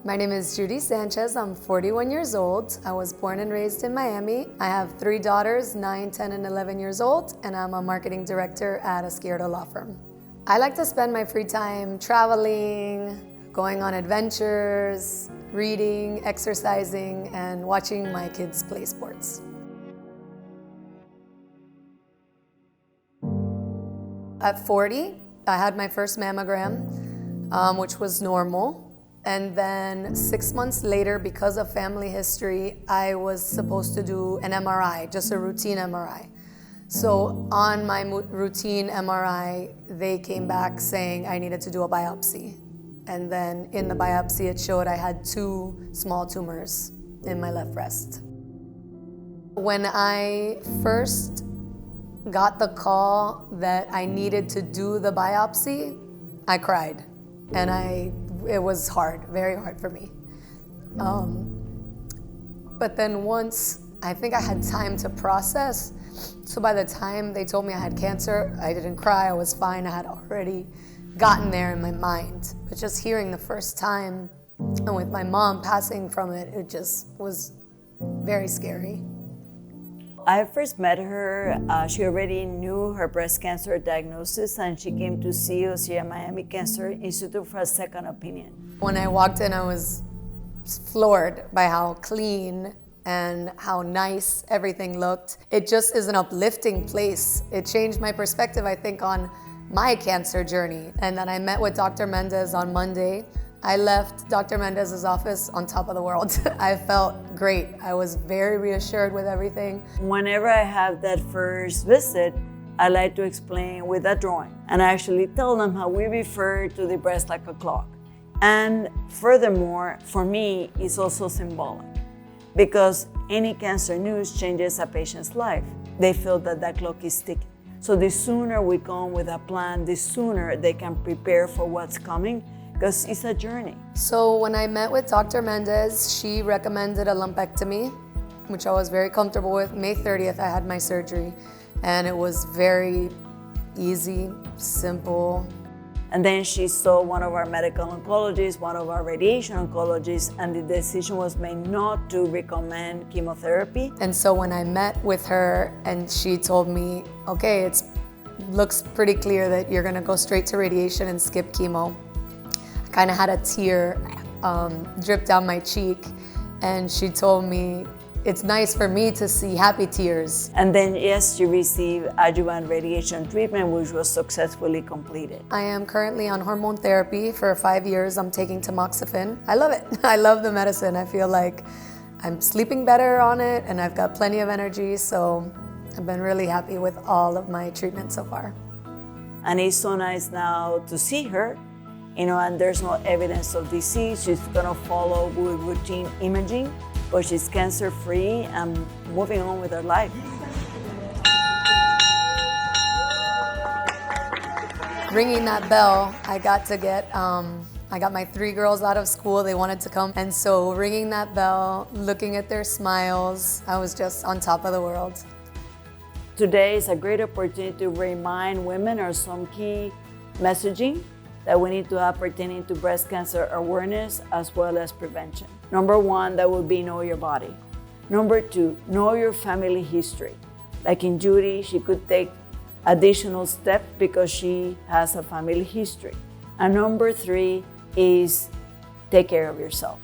My name is Judy Sanchez. I'm 41 years old. I was born and raised in Miami. I have 3 daughters, 9, 10, and 11 years old, and I'm a marketing director at a Izquierdo law firm. I like to spend my free time traveling, going on adventures, reading, exercising, and watching my kids play sports. At 40, I had my first mammogram, which was normal. And then 6 months later, because of family history, I was supposed to do an MRI, just a routine MRI. So on my routine MRI, they came back saying I needed to do a biopsy. And then in the biopsy, it showed I had 2 small tumors in my left breast. When I first got the call that I needed to do the biopsy, I cried. And it was hard, very hard for me. But then once I think I had time to process, so by the time they told me I had cancer, I didn't cry, I was fine. I had already gotten there in my mind. But just hearing the first time, and with my mom passing from it, it just was very scary. I first met her, she already knew her breast cancer diagnosis, and she came to see us here at Miami Cancer Institute for a second opinion. When I walked in, I was floored by how clean and how nice everything looked. It just is an uplifting place. It changed my perspective, I think, on my cancer journey. And then I met with Dr. Mendez on Monday. I left Dr. Mendez's office on top of the world. I felt great. I was very reassured with everything. Whenever I have that first visit, I like to explain with a drawing. And I actually tell them how we refer to the breast like a clock. And furthermore, for me, it's also symbolic because any cancer news changes a patient's life. They feel that that clock is ticking. So the sooner we come with a plan, the sooner they can prepare for what's coming, because it's a journey. So when I met with Dr. Mendez, she recommended a lumpectomy, which I was very comfortable with. May 30th, I had my surgery, and it was very easy, simple. And then she saw one of our medical oncologists, one of our radiation oncologists, and the decision was made not to recommend chemotherapy. And so when I met with her and she told me, okay, it looks pretty clear that you're gonna go straight to radiation and skip chemo, I kind of had a tear drip down my cheek, and she told me, it's nice for me to see happy tears. And then, yes, she received adjuvant radiation treatment, which was successfully completed. I am currently on hormone therapy for 5 years. I'm taking tamoxifen. I love it. I love the medicine. I feel like I'm sleeping better on it, and I've got plenty of energy, so I've been really happy with all of my treatment so far. And it's so nice now to see her, and there's no evidence of disease. She's gonna follow with routine imaging, but she's cancer-free and moving on with her life. Ringing that bell, I got my 3 girls out of school. They wanted to come. And so ringing that bell, looking at their smiles, I was just on top of the world. Today is a great opportunity to remind women of some key messaging that we need to have pertaining to breast cancer awareness as well as prevention. Number 1, that would be know your body. Number 2, know your family history. Like in Judy, she could take additional steps because she has a family history. And number 3 is take care of yourself.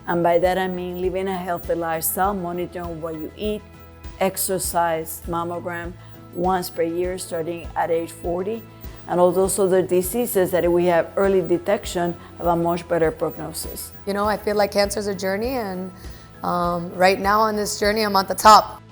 And by that I mean living a healthy lifestyle, monitoring what you eat, exercise, mammogram once per year starting at age 40, and all those other diseases that if we have early detection, have a much better prognosis. I feel like cancer is a journey, and right now on this journey, I'm at the top.